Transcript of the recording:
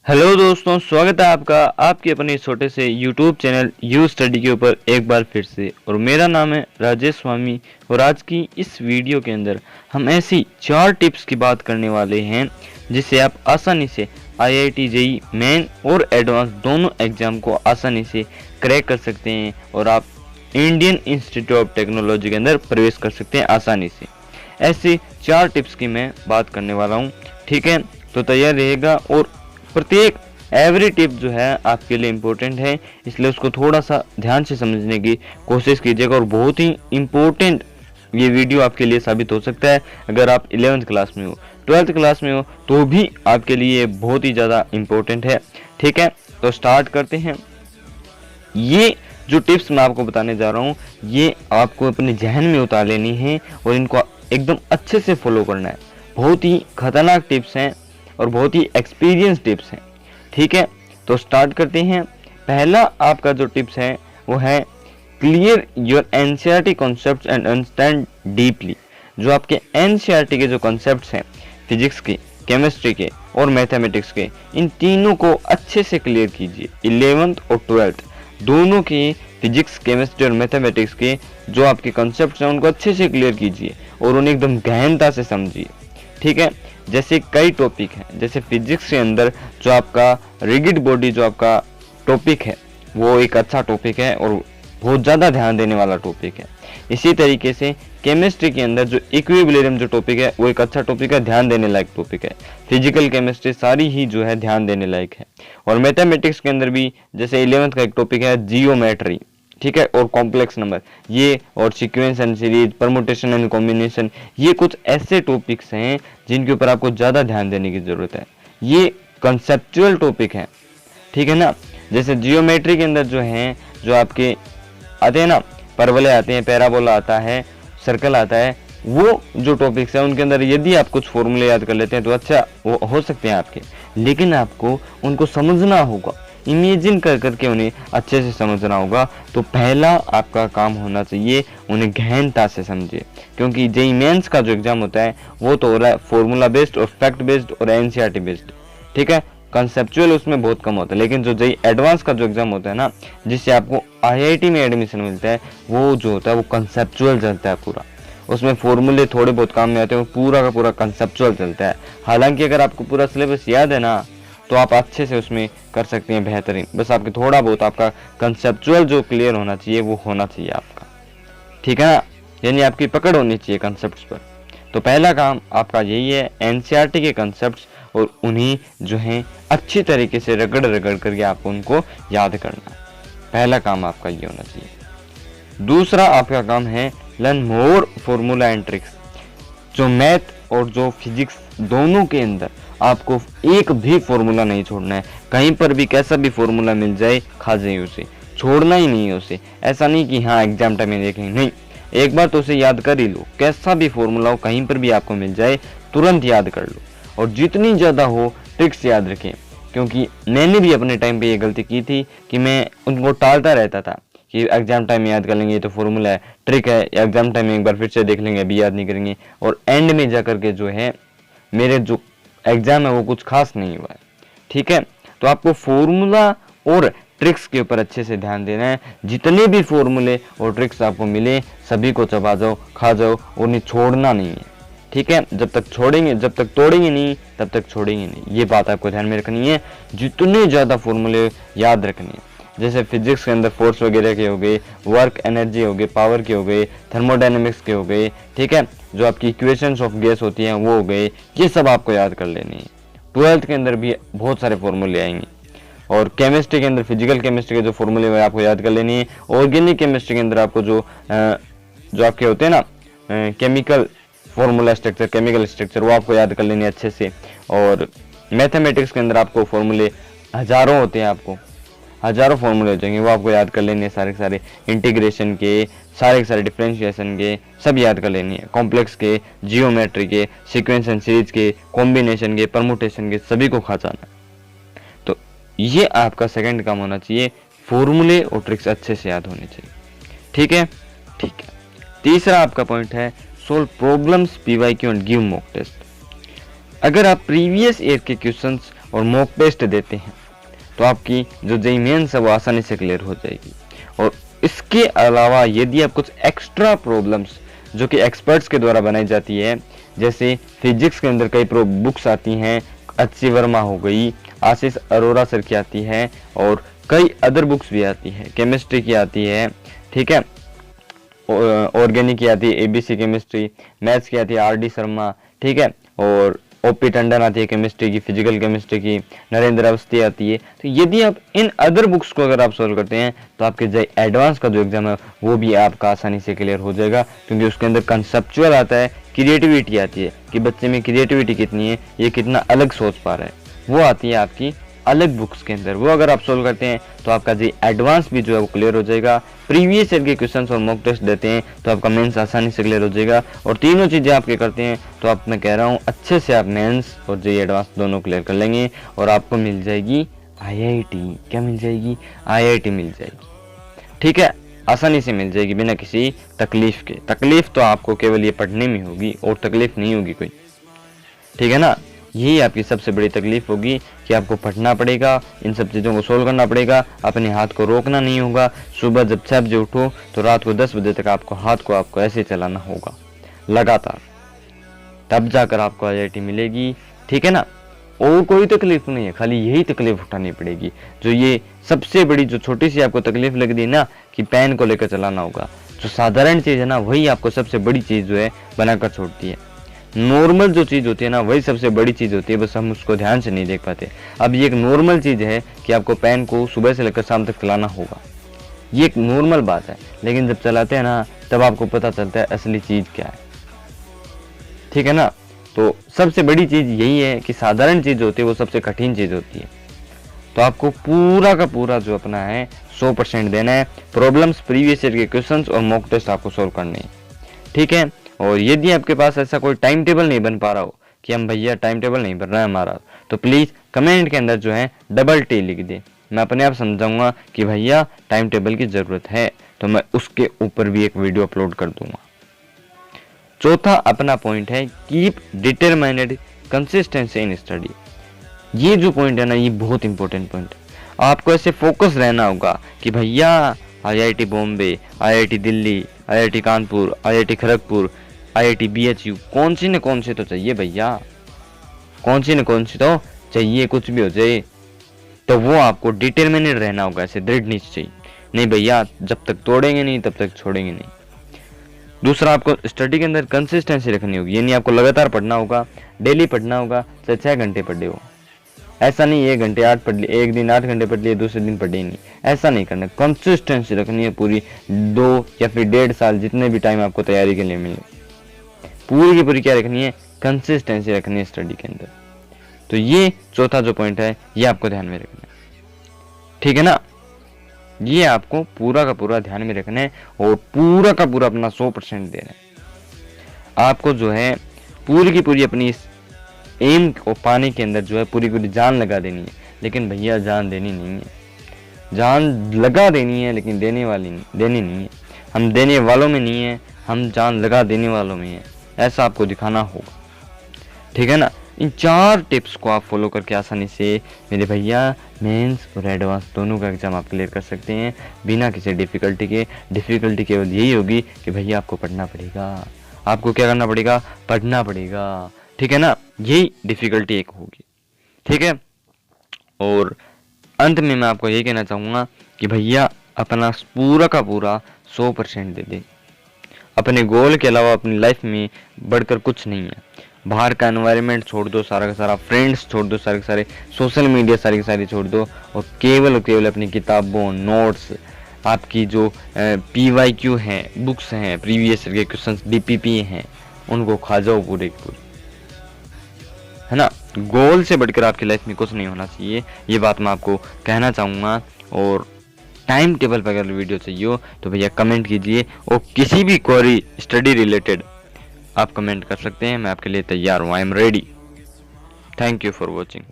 Hello दोस्तों, स्वागत है आपका आपके अपने छोटे से यूट्यूब चैनल यू स्टडी के ऊपर एक बार फिर से। और मेरा नाम है राजेश स्वामी। और आज की इस वीडियो के अंदर हम ऐसी 4 टिप्स की बात करने वाले हैं जिससे आप आसानी से आईआईटी जेईई मेन और एडवांस दोनों एग्जाम को आसानी से क्रैक कर सकते हैं और आप इंडियन इंस्टीट्यूट ऑफ टेक्नोलॉजी के अंदर प्रवेश कर सकते हैं आसानी से। ऐसी 4 टिप्स की मैं बात करने वाला हूँ, ठीक है? तो तैयार रहेगा और प्रत्येक एवरी टिप जो है आपके लिए इम्पोर्टेंट है, इसलिए उसको थोड़ा सा ध्यान से समझने की कोशिश कीजिएगा। और बहुत ही इम्पोर्टेंट ये वीडियो आपके लिए साबित हो सकता है। अगर आप 11th क्लास में हो, 12th क्लास में हो, तो भी आपके लिए बहुत ही ज़्यादा इम्पोर्टेंट है, ठीक है? तो स्टार्ट करते हैं। ये जो टिप्स मैं आपको बताने जा रहा हूँ, ये आपको अपने जहन में उतार लेनी है और इनको एकदम अच्छे से फॉलो करना है। बहुत ही खतरनाक टिप्स हैं और बहुत ही एक्सपीरियंस टिप्स हैं, ठीक है? तो स्टार्ट करते हैं। पहला आपका जो टिप्स है वो है clear your NCERT concepts and understand deeply. जो आपके एनसीईआरटी के जो कॉन्सेप्ट्स हैं, फिजिक्स के, केमिस्ट्री के और मैथमेटिक्स के, इन तीनों को अच्छे से क्लियर कीजिए। 11th और 12th दोनों के फिजिक्स, केमिस्ट्री और मैथमेटिक्स के जो आपके कॉन्सेप्ट्स हैं उनको अच्छे से क्लियर कीजिए और उन्हें एकदम गहनता से समझिए, ठीक है? जैसे कई टॉपिक हैं, जैसे फिजिक्स के अंदर जो आपका रिगिड बॉडी जो आपका टॉपिक है वो एक अच्छा टॉपिक है और बहुत ज़्यादा ध्यान देने वाला टॉपिक है। इसी तरीके से केमिस्ट्री के अंदर जो इक्विलिब्रियम जो टॉपिक है वो एक अच्छा टॉपिक है, ध्यान देने लायक टॉपिक है। फिजिकल केमिस्ट्री सारी ही जो है ध्यान देने लायक है। और मैथमेटिक्स के अंदर भी जैसे 11th का एक टॉपिक है जियोमेट्री, ठीक है, और कॉम्प्लेक्स नंबर, ये और sequence and series, permutation and combination, ये कुछ ऐसे टॉपिक्स हैं जिनके ऊपर आपको ज़्यादा ध्यान देने की ज़रूरत है। ये कंसेप्चुअल टॉपिक है, ठीक है ना? जैसे जियोमेट्री के अंदर जो हैं, जो आपके आते हैं ना, परवलय आते हैं, पैराबोला आता है, सर्कल आता है, वो जो टॉपिक्स हैं उनके अंदर यदि आप कुछ फॉर्मूले याद कर लेते हैं तो अच्छा वो हो सकते हैं आपके, लेकिन आपको उनको समझना होगा, इमेजिन कर करके उन्हें अच्छे से समझना होगा। तो पहला आपका काम होना चाहिए उन्हें गहनता से समझिए, क्योंकि जेईई मेंस का जो एग्जाम होता है वो तो हो रहा है फॉर्मूला बेस्ड और फैक्ट बेस्ड और एनसीईआरटी बेस्ड, ठीक है? कंसेप्चुअल उसमें बहुत कम होता है। लेकिन जो जेईई एडवांस का जो एग्जाम होता है ना, जिससे आपको आईआईटी में एडमिशन मिलता है, वो जो होता है वो कंसेप्चुअल चलता है पूरा। उसमें फॉर्मूले थोड़े बहुत काम में आते हैं, वो पूरा का पूरा कंसेप्चुअल चलता है। हालांकि अगर आपको पूरा सिलेबस याद है ना, तो आप अच्छे से उसमें कर सकते हैं बेहतरीन। बस आपके थोड़ा बहुत आपका कंसेप्चुअल जो क्लियर होना चाहिए वो होना चाहिए आपका, ठीक है ना? यानी आपकी पकड़ होनी चाहिए कंसेप्ट्स पर। तो पहला काम आपका यही है, एनसीईआरटी के कंसेप्ट्स और उन्हें जो है अच्छी तरीके से रगड़ रगड़ करके आपको उनको याद करना। पहला काम आपका ये होना चाहिए। दूसरा आपका काम है learn more formula and tricks. जो मैथ और जो फिजिक्स दोनों के अंदर आपको एक भी फॉर्मूला नहीं छोड़ना है। कहीं पर भी कैसा भी फॉर्मूला मिल जाए, खा जाइए उसे, छोड़ना ही नहीं है उसे। ऐसा नहीं कि हाँ एग्जाम टाइम में देखेंगे, नहीं, एक बार तो उसे याद कर ही लो। कैसा भी फॉर्मूला हो, कहीं पर भी आपको मिल जाए, तुरंत याद कर लो। और जितनी ज़्यादा हो ट्रिक्स याद रखें, क्योंकि मैंने भी अपने टाइम पे ये गलती की थी कि मैं उनको टालता रहता था कि एग्जाम टाइम में याद कर लेंगे, ये तो फॉर्मूला है, ट्रिक है, या एग्जाम टाइम में एक बार फिर से देख लेंगे, अभी याद नहीं करेंगे। और एंड में जा करके जो है मेरे जो एग्जाम है वो कुछ खास नहीं हुआ है, ठीक है? तो आपको फॉर्मूला और ट्रिक्स के ऊपर अच्छे से ध्यान देना है। जितने भी फॉर्मूले और ट्रिक्स आपको मिले सभी को चबा जाओ, खा जाओ, उन्हें छोड़ना नहीं है, ठीक है? जब तक तोड़ेंगे नहीं तब तक छोड़ेंगे नहीं। ये बात आपको ध्यान में रखनी है। जितने ज़्यादा फॉर्मूले याद रखने हैं, जैसे फिजिक्स के अंदर फोर्स वगैरह के हो गए, वर्क एनर्जी हो गए, पावर के हो गए, थर्मोडायनेमिक्स के हो गए, ठीक है? जो आपकी इक्वेशंस ऑफ गैस होती हैं वो हो गए, ये सब आपको याद कर लेनी है। 12th के अंदर भी बहुत सारे फॉर्मूले आएंगे। और केमिस्ट्री के अंदर फिजिकल केमिस्ट्री के जो फॉर्मूले हैं आपको याद कर लेनी है। ऑर्गेनिक केमिस्ट्री के अंदर आपको जो आपके होते हैं ना chemical formula structure, chemical structure, वो आपको याद कर लेनी है अच्छे से। और मैथमेटिक्स के अंदर आपको फॉर्मूले हजारों होते हैं, आपको हजारों फॉर्मूले हो जाएंगे, वो आपको याद कर लेने हैं। सारे के सारे इंटीग्रेशन के, सारे के सारे डिफरेंशिएशन के, सब याद कर लेनी है। कॉम्प्लेक्स के, जियोमेट्री के, सीक्वेंस एंड सीरीज के, कॉम्बिनेशन के, परमुटेशन के, सभी को खा जाना। तो ये आपका सेकंड काम होना चाहिए, फॉर्मूले और ट्रिक्स अच्छे से याद होने चाहिए, ठीक है? ठीक है। तीसरा आपका पॉइंट है solve problems, PYQ and give mock test. अगर आप प्रीवियस ईयर के क्वेश्चंस और मॉक टेस्ट देते हैं तो आपकी जो जेईई मेंस है वो आसानी से क्लियर हो जाएगी। और इसके अलावा यदि आप कुछ एक्स्ट्रा प्रॉब्लम्स जो कि एक्सपर्ट्स के द्वारा बनाई जाती है, जैसे फिजिक्स के अंदर कई बुक्स आती हैं, अच्छी वर्मा हो गई, आशीष अरोरा सर की आती है और कई अदर बुक्स भी आती है, केमिस्ट्री की आती है, ठीक है, ऑर्गेनिक की आती है एबीसी केमिस्ट्री, मैथ्स की आती है आरडी शर्मा, ठीक है, और ओपी टंडन आती है केमिस्ट्री की, फिजिकल केमिस्ट्री की, नरेंद्र अवस्थी आती है। तो यदि आप इन अदर बुक्स को अगर आप सॉल्व करते हैं तो आपके जेईई एडवांस का जो एग्जाम है वो भी आपका आसानी से क्लियर हो जाएगा, क्योंकि उसके अंदर कंसेप्चुअल आता है, क्रिएटिविटी आती है कि बच्चे में क्रिएटिविटी कितनी है, ये कितना अलग सोच पा रहा है, वो आती है आपकी अलग बुक्स के अंदर। वो अगर आप सोल्व करते हैं तो आपका जेईई एडवांस भी जो है वो क्लियर हो जाएगा। प्रीवियस ईयर के क्वेश्चंस और मॉक टेस्ट देते हैं तो आपका मेंस आसानी से क्लियर हो जाएगा। और तीनों चीज़ें आपके करते हैं तो आप, मैं कह रहा हूँ, अच्छे से आप मेंस और जेईई एडवांस दोनों क्लियर कर लेंगे और आपको मिल जाएगी IIT। क्या मिल जाएगी? IIT मिल जाएगी, ठीक है, आसानी से मिल जाएगी बिना किसी तकलीफ के। तकलीफ तो आपको केवल ये पढ़ने में होगी और तकलीफ नहीं होगी कोई, ठीक है ना। यही आपकी सबसे बड़ी तकलीफ होगी कि आपको पढ़ना पड़ेगा, इन सब चीज़ों को सोल्व करना पड़ेगा, अपने हाथ को रोकना नहीं होगा। सुबह जब 6 बजे उठो तो रात को 10 बजे तक आपको हाथ को आपको ऐसे चलाना होगा लगातार, तब जाकर आपको IIT मिलेगी, ठीक है ना। और कोई तकलीफ नहीं है, खाली यही तकलीफ उठानी पड़ेगी। जो ये सबसे बड़ी जो छोटी सी आपको तकलीफ लग रही है ना कि पेन को लेकर चलाना होगा, जो साधारण चीज़ है ना वही आपको सबसे बड़ी चीज़ जो है बनाकर छोड़ती है। नॉर्मल जो चीज़ होती है ना वही सबसे बड़ी चीज़ होती है, बस हम उसको ध्यान से नहीं देख पाते। अब ये एक नॉर्मल चीज़ है कि आपको पेन को सुबह से लेकर शाम तक चलाना होगा, ये एक नॉर्मल बात है, लेकिन जब चलाते हैं ना तब आपको पता चलता है असली चीज़ क्या है, ठीक है ना। तो सबसे बड़ी चीज़ यही है कि साधारण चीज़ होती है वो सबसे कठिन चीज़ होती है। तो आपको पूरा का पूरा जो अपना है 100% देना है। प्रॉब्लम्स, प्रीवियस ईयर के क्वेश्चंस और मॉक टेस्ट आपको सोल्व करने हैं, ठीक है। और यदि आपके पास ऐसा कोई टाइम टेबल नहीं बन पा रहा हो कि हम भैया टाइम टेबल नहीं बन रहा है हमारा, तो प्लीज़ कमेंट के अंदर जो है $T लिख दे। मैं अपने आप समझाऊंगा कि भैया टाइम टेबल की ज़रूरत है, तो मैं उसके ऊपर भी एक वीडियो अपलोड कर दूंगा। चौथा अपना पॉइंट है keep determined consistency in study. ये जो पॉइंट है ना ये बहुत इंपॉर्टेंट पॉइंट है। आपको ऐसे फोकस रहना होगा कि भैया IIT Bombay, IIT Delhi, IIT Kanpur, IIT Kharagpur, IIT BHU, कौन सी न कौन सी तो चाहिए भैया, कौन सी न कौन सी तो चाहिए, कुछ भी हो जाए। तो वो आपको डिटरमिनेड रहना होगा, ऐसे दृढ़ निश्चय नहीं भैया, जब तक तोड़ेंगे नहीं तब तक छोड़ेंगे नहीं। दूसरा, आपको स्टडी के अंदर कंसिस्टेंसी रखनी होगी, यानी आपको लगातार पढ़ना होगा, डेली पढ़ना होगा, चाहे 6 घंटे पढ़े हो। ऐसा नहीं 1 घंटे 8 पढ़ लिए, एक दिन 8 घंटे पढ़ लिए, दूसरे दिन पढ़े ही नहीं, ऐसा नहीं करना। कंसिस्टेंसी रखनी है पूरी 2 या फिर 1.5 साल, जितने भी टाइम आपको तैयारी के लिए मिले, पूरी की पूरी क्या रखनी है, कंसिस्टेंसी रखनी है स्टडी के अंदर। तो ये चौथा जो पॉइंट है ये आपको ध्यान में रखना है, ठीक है ना। ये आपको पूरा का पूरा ध्यान में रखना है और पूरा का पूरा अपना 100% देना है। आपको जो है पूरी की पूरी अपनी इस एम को पाने के अंदर जो है पूरी पूरी जान लगा देनी है। लेकिन भैया जान देनी नहीं है, जान लगा देनी है, लेकिन देनी नहीं है। हम देने वालों में नहीं है, हम जान लगा देने वालों में है, ऐसा आपको दिखाना होगा, ठीक है ना। इन 4 टिप्स को आप फॉलो करके आसानी से मेरे भैया मेंस और एडवांस दोनों का एग्जाम आप क्लियर कर सकते हैं बिना किसी डिफ़िकल्टी के। डिफ़िकल्टी केवल यही होगी कि भैया आपको पढ़ना पड़ेगा, आपको क्या करना पड़ेगा, पढ़ना पड़ेगा, ठीक है ना। यही डिफ़िकल्टी एक होगी, ठीक है। और अंत में मैं आपको यही कहना चाहूँगा कि भैया अपना पूरा का पूरा 100% दे दे। अपने गोल के अलावा अपनी लाइफ में बढ़कर कुछ नहीं है। बाहर का एनवायरनमेंट छोड़ दो, सारा का सारा फ्रेंड्स छोड़ दो, सारे के सारे सोशल मीडिया सारी की सारी छोड़ दो और केवल अपनी किताबों, नोट्स, आपकी जो PYQ हैं, बुक्स हैं, प्रीवियस ईयर के क्वेश्चंस, DPP हैं, उनको खा जाओ पूरे की पूरी, है ना। गोल से बढ़कर आपकी लाइफ में कुछ नहीं होना चाहिए, ये बात मैं आपको कहना चाहूँगा। और टाइम टेबल पर अगर वीडियो चाहिए हो तो भैया कमेंट कीजिए और किसी भी क्वेरी स्टडी रिलेटेड आप कमेंट कर सकते हैं, मैं आपके लिए तैयार हूँ, I am ready. Thank you for watching.